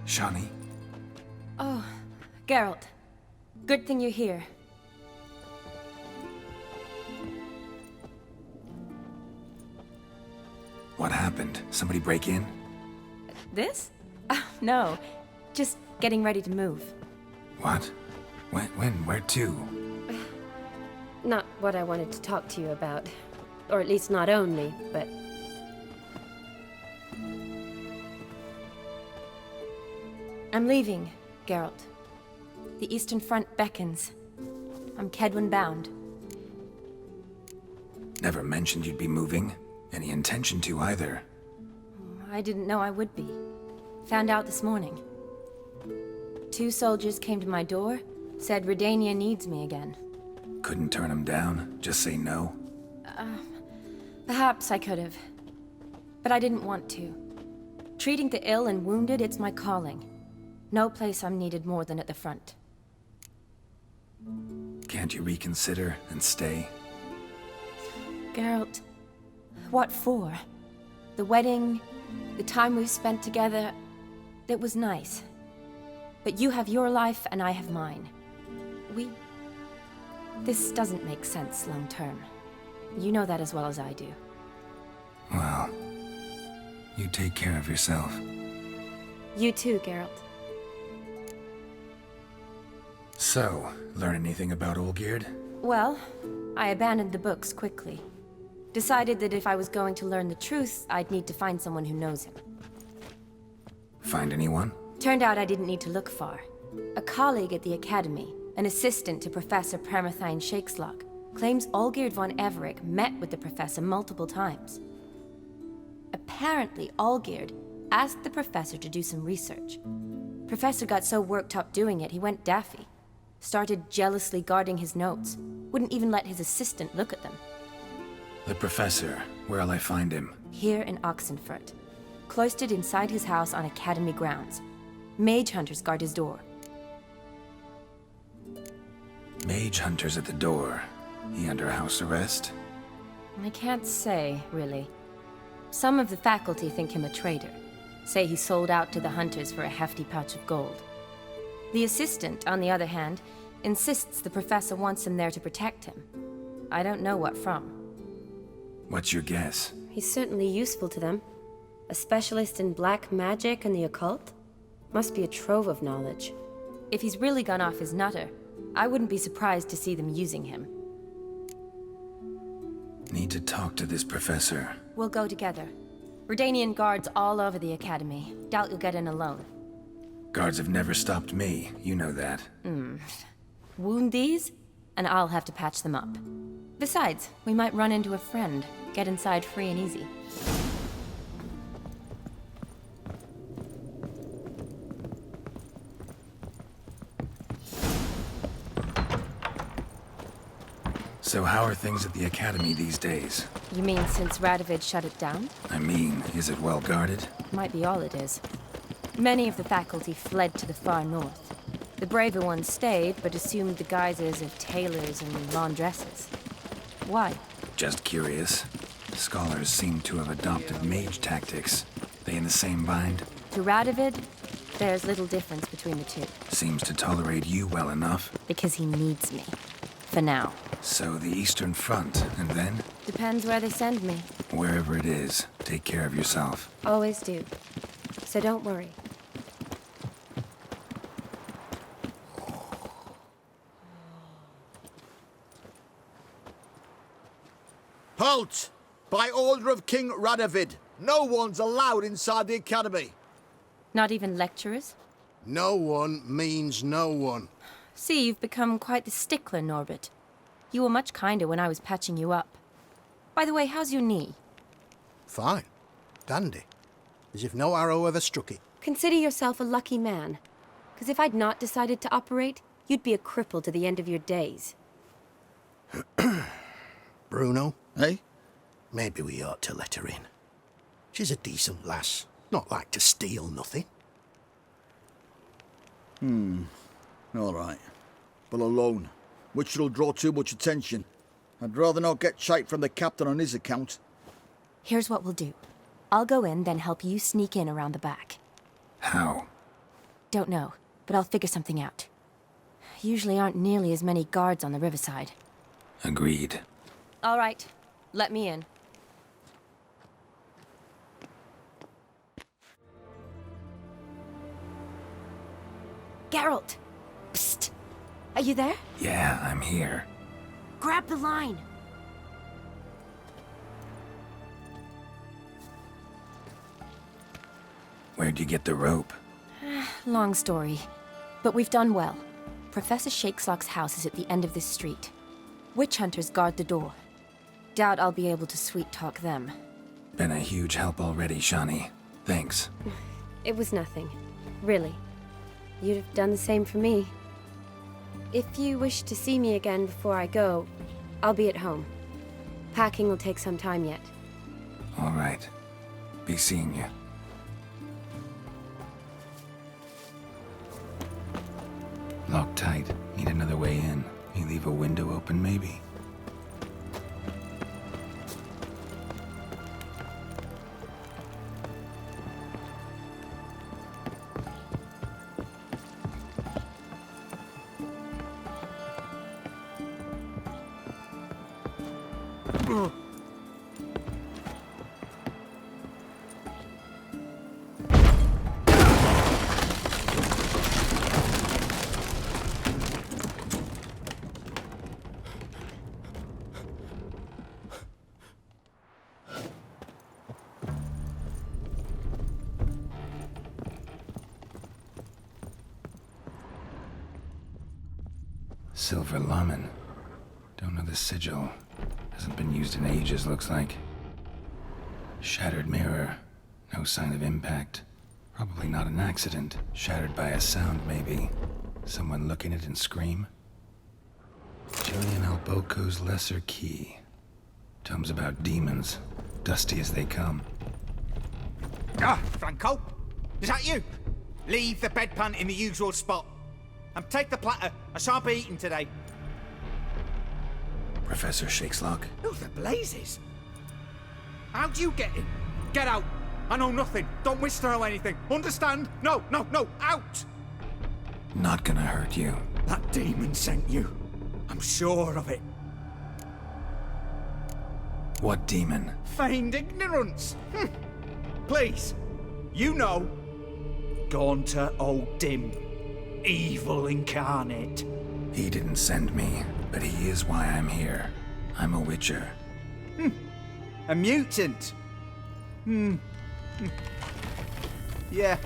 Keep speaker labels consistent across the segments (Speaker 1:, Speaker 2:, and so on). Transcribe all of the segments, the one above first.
Speaker 1: Shani?
Speaker 2: Oh, Geralt. Good thing you're here.
Speaker 1: What happened? Somebody break in?
Speaker 2: This? No. Just getting ready to move.
Speaker 1: What? When? Where to?
Speaker 2: Not what I wanted to talk to you about. Or at least not only, but... I'm leaving, Geralt. The Eastern Front beckons. I'm Kedwin bound.
Speaker 1: Never mentioned you'd be moving. Any intention to either.
Speaker 2: I didn't know I would be. Found out this morning. 2 soldiers came to my door, said Redania needs me again.
Speaker 1: Couldn't turn him down? Just say no?
Speaker 2: Perhaps I could have. But I didn't want to. Treating the ill and wounded, it's my calling. No place I'm needed more than at the front.
Speaker 1: Can't you reconsider and stay?
Speaker 2: Geralt, what for? The wedding, the time we've spent together, it was nice. But you have your life and I have mine. This doesn't make sense long term. You know that as well as I do.
Speaker 1: Well, you take care of yourself.
Speaker 2: You too, Geralt.
Speaker 1: So, learn anything about Olgierd?
Speaker 2: Well, I abandoned the books quickly. Decided that if I was going to learn the truth, I'd need to find someone who knows him.
Speaker 1: Find anyone?
Speaker 2: Turned out I didn't need to look far. A colleague at the Academy, an assistant to Professor Permathine Shakeslog, claims Olgierd von Everec met with the professor multiple times. Apparently, Olgierd asked the professor to do some research. Professor got so worked up doing it, he went daffy. Started jealously guarding his notes. Wouldn't even let his assistant look at them.
Speaker 1: The professor. Where'll I find him?
Speaker 2: Here in Oxenfurt. Cloistered inside his house on Academy grounds. Mage hunters guard his door.
Speaker 1: Mage hunters at the door. He under house arrest?
Speaker 2: I can't say, really. Some of the faculty think him a traitor. Say he sold out to the hunters for a hefty pouch of gold. The assistant, on the other hand, insists the professor wants him there to protect him. I don't know what from.
Speaker 1: What's your guess?
Speaker 2: He's certainly useful to them. A specialist in black magic and the occult? Must be a trove of knowledge. If he's really gone off his nutter, I wouldn't be surprised to see them using him.
Speaker 1: Need to talk to this professor.
Speaker 2: We'll go together. Redanian guards all over the Academy. Doubt you'll get in alone.
Speaker 1: Guards have never stopped me, you know that.
Speaker 2: Wound these, and I'll have to patch them up. Besides, we might run into a friend. Get inside free and easy.
Speaker 1: So how are things at the Academy these days?
Speaker 2: You mean since Radovid shut it down?
Speaker 1: I mean, is it well guarded?
Speaker 2: Might be all it is. Many of the faculty fled to the far north. The braver ones stayed, but assumed the guises of tailors and laundresses. Why?
Speaker 1: Just curious. Scholars seem to have adopted mage tactics. They in the same bind?
Speaker 2: To Radovid, there's little difference between the two.
Speaker 1: Seems to tolerate you well enough.
Speaker 2: Because he needs me. For now.
Speaker 1: So the Eastern Front, and then?
Speaker 2: Depends where they send me.
Speaker 1: Wherever it is, take care of yourself.
Speaker 2: Always do. So don't worry.
Speaker 3: Halt! By order of King Radovid, no one's allowed inside the Academy.
Speaker 2: Not even lecturers?
Speaker 3: No one means no one.
Speaker 2: See, you've become quite the stickler, Norbert. You were much kinder when I was patching you up. By the way, how's your knee?
Speaker 3: Fine. Dandy. As if no arrow ever struck it.
Speaker 2: Consider yourself a lucky man. Because if I'd not decided to operate, you'd be a cripple to the end of your days.
Speaker 3: Bruno? Eh? Maybe we ought to let her in. She's a decent lass. Not like to steal nothing.
Speaker 4: All right. But alone, which will draw too much attention. I'd rather not get shite from the captain on his account.
Speaker 2: Here's what we'll do. I'll go in, then help you sneak in around the back.
Speaker 1: How?
Speaker 2: don't know, but I'll figure something out. Usually aren't nearly as many guards on the riverside.
Speaker 1: Agreed.
Speaker 2: All right, let me in. Geralt! Psst! Are you there?
Speaker 1: Yeah, I'm here.
Speaker 2: Grab the line!
Speaker 1: Where'd you get the rope?
Speaker 2: Long story, but we've done well. Professor Shakeslock's house is at the end of this street. Witch hunters guard the door. Doubt I'll be able to sweet-talk them.
Speaker 1: Been a huge help already, Shani. Thanks.
Speaker 2: It was nothing. Really. You'd have done the same for me. If you wish to see me again before I go, I'll be at home. Packing will take some time yet.
Speaker 1: All right. Be seeing you. Locked tight. Need another way in. You leave a window open, maybe? Silver Lamen. Don't know the sigil. Hasn't been used in ages, looks like. Shattered mirror. No sign of impact. Probably not an accident. Shattered by a sound, maybe. Someone look in it and scream. Julian Alboco's Lesser Key. Tomes about demons. Dusty as they come.
Speaker 5: Ah, Franco! Is that you? Leave the bedpan in the usual spot. And take the platter. I shan't be eating today.
Speaker 1: Professor Shakeslock?
Speaker 5: Who the blazes? How'd you get in? Get out! I know nothing. Don't wish to know anything. Understand? No, no, no! Out!
Speaker 1: Not gonna hurt you.
Speaker 5: That demon sent you. I'm sure of it.
Speaker 1: What demon?
Speaker 5: Feigned ignorance. Please. You know. Gaunter O'Dim. Evil incarnate.
Speaker 1: He didn't send me, but he is why I'm here. I'm a witcher.
Speaker 5: A mutant. Yeah.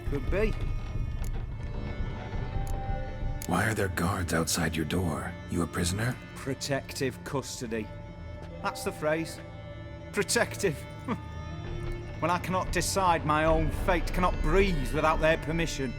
Speaker 5: Could be.
Speaker 1: Why are there guards outside your door? You a prisoner?
Speaker 5: Protective custody. That's the phrase. Protective. When I cannot decide my own fate, cannot breathe without their permission.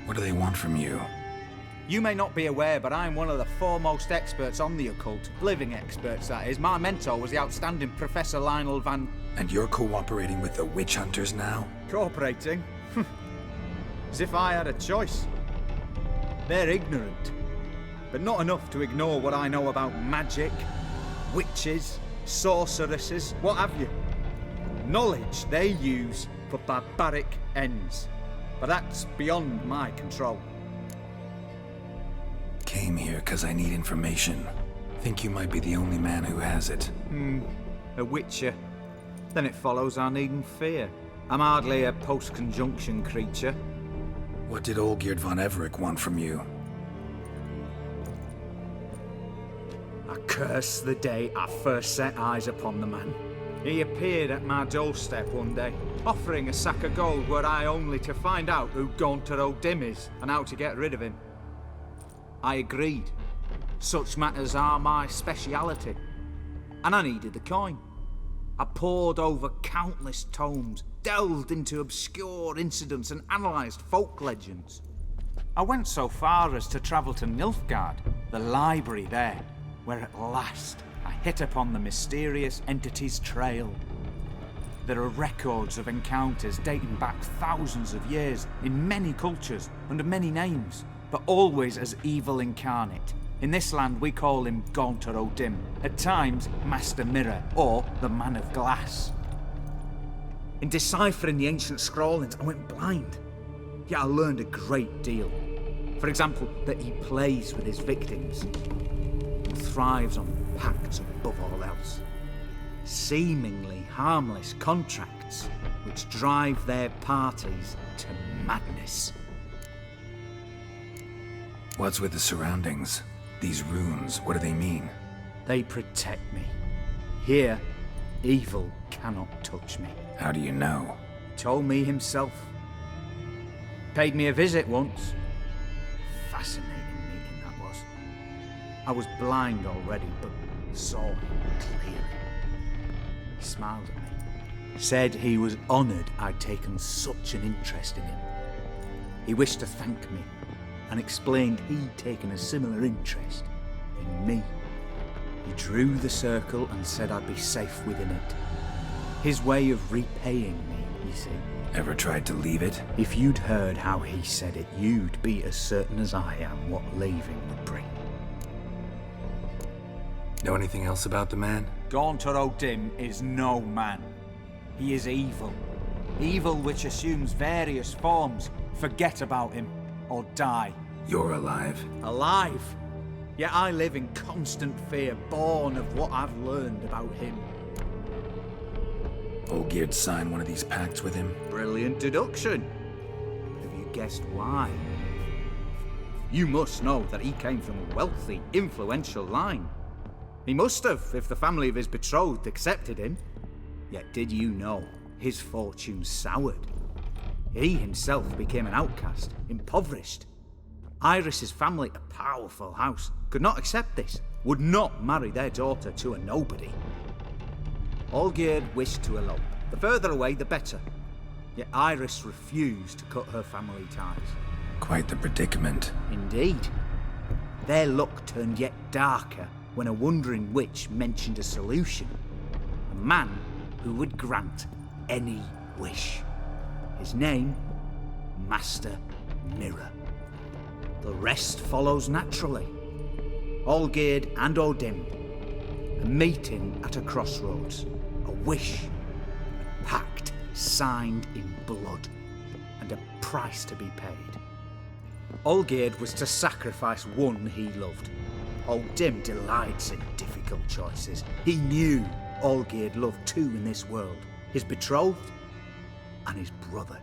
Speaker 1: What do they want from you?
Speaker 5: You may not be aware, but I'm one of the foremost experts on the occult. Living experts, that is. My mentor was the outstanding Professor Lionel Van...
Speaker 1: And you're cooperating with the witch hunters now?
Speaker 5: Cooperating? As if I had a choice. They're ignorant, but not enough to ignore what I know about magic, witches, sorceresses, what have you. Knowledge they use for barbaric ends. But that's beyond my control.
Speaker 1: Came here because I need information. Think you might be the only man who has it.
Speaker 5: A witcher. Then it follows I needn't fear. I'm hardly a post-conjunction creature.
Speaker 1: What did Olgierd von Everec want from you?
Speaker 5: I curse the day I first set eyes upon the man. He appeared at my doorstep one day, offering a sack of gold were I only to find out who Gaunter O'Dim is and how to get rid of him. I agreed. Such matters are my speciality. And I needed the coin. I pored over countless tomes, delved into obscure incidents and analysed folk legends. I went so far as to travel to Nilfgaard, the library there, where at last I hit upon the mysterious entity's trail. There are records of encounters dating back thousands of years in many cultures under many names, but always as evil incarnate. In this land we call him Gaunter O'Dim, at times Master Mirror or the Man of Glass. In deciphering the ancient scrawlings I went blind. yet I learned a great deal. For example, that he plays with his victims and thrives on pacts above all else. Seemingly harmless contracts which drive their parties to madness.
Speaker 1: What's with the surroundings? These runes, what do they mean?
Speaker 5: They protect me. Here, evil cannot touch me.
Speaker 1: How do you know?
Speaker 5: He told me himself. Paid me a visit once. Fascinating meeting that was. I was blind already, but saw him clearly. He smiled at me. Said he was honoured I'd taken such an interest in him. He wished to thank me, and explained he'd taken a similar interest in me. He drew the circle and said I'd be safe within it. His way of repaying me, you see.
Speaker 1: Ever tried to leave it?
Speaker 5: If you'd heard how he said it, you'd be as certain as I am what leaving would bring.
Speaker 1: Know anything else about the man?
Speaker 5: Gaunter O'Dim is no man. He is evil. Evil which assumes various forms. Forget about him, or die.
Speaker 1: You're alive.
Speaker 5: Alive? Yet I live in constant fear, born of what I've learned about him.
Speaker 1: Olgierd signed one of these pacts with him?
Speaker 5: Brilliant deduction. Have you guessed why? You must know that he came from a wealthy, influential line. He must have, if the family of his betrothed accepted him. Yet did you know his fortune soured? He himself became an outcast, impoverished. Iris's family, a powerful house, could not accept this, would not marry their daughter to a nobody. Olgierd wished to elope. The further away, the better. Yet Iris refused to cut her family ties.
Speaker 1: Quite the predicament.
Speaker 5: Indeed. Their luck turned yet darker when a wandering witch mentioned a solution. A man who would grant any wish. His name, Master Mirror. The rest follows naturally. Olgierd and O'Dim, a meeting at a crossroads, a wish, a pact signed in blood, and a price to be paid. Olgierd was to sacrifice one he loved. O'Dim delights in difficult choices. He knew Olgierd loved two in this world, his betrothed and his brother,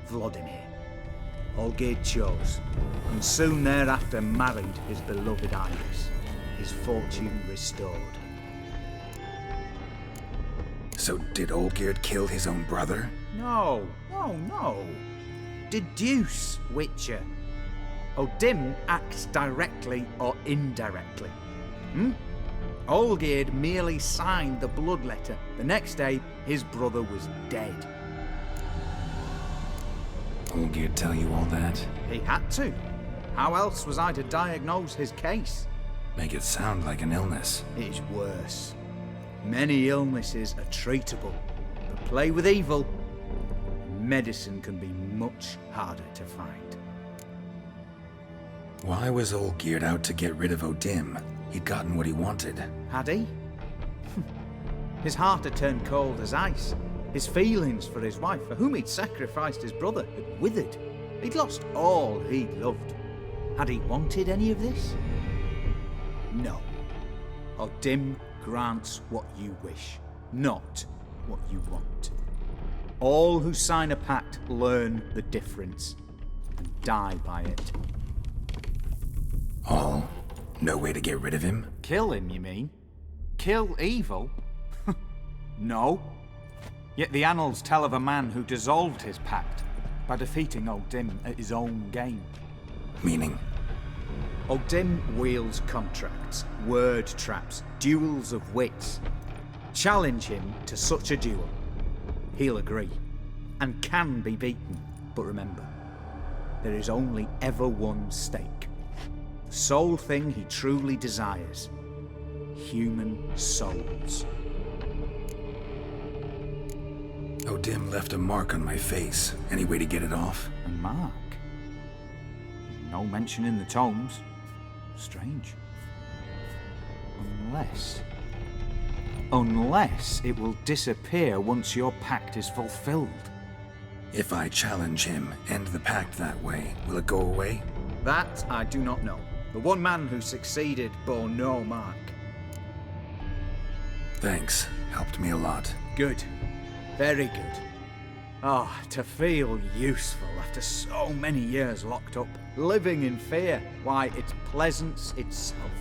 Speaker 5: Vladimir. Olgierd chose, and soon thereafter married his beloved Iris, his fortune restored.
Speaker 1: So did Olgierd kill his own brother?
Speaker 5: No. Deduce, Witcher. O'Dim acts directly or indirectly. Olgierd merely signed the blood letter. The next day, his brother was dead.
Speaker 1: Olgierd tell you all that?
Speaker 5: He had to. How else was I to diagnose his case?
Speaker 1: Make it sound like an illness.
Speaker 5: It is worse. Many illnesses are treatable, but play with evil, medicine can be much harder to find.
Speaker 1: Why was Olgierd out to get rid of O'Dim? He'd gotten what he wanted.
Speaker 5: Had he? His heart had turned cold as ice. His feelings for his wife, for whom he'd sacrificed his brother, had withered. He'd lost all he'd loved. Had he wanted any of this? No. O'Dim grants what you wish, not what you want. All who sign a pact learn the difference and die by it.
Speaker 1: All? No way to get rid of him?
Speaker 5: Kill him, you mean? Kill evil? No. Yet the annals tell of a man who dissolved his pact by defeating O'Dim at his own game.
Speaker 1: Meaning?
Speaker 5: O'Dim wields contracts, word traps, duels of wits. Challenge him to such a duel. He'll agree, and can be beaten. But remember, there is only ever one stake. The sole thing he truly desires. Human souls.
Speaker 1: O'Dim left a mark on my face. Any way to get it off?
Speaker 5: A mark? No mention in the tomes. Strange. Unless it will disappear once your pact is fulfilled.
Speaker 1: If I challenge him, end the pact that way, will it go away?
Speaker 5: That I do not know. The one man who succeeded bore no mark.
Speaker 1: Thanks. Helped me a lot.
Speaker 5: Good. Very good. Ah, to feel useful after so many years locked up, living in fear. Why, it's pleasance itself.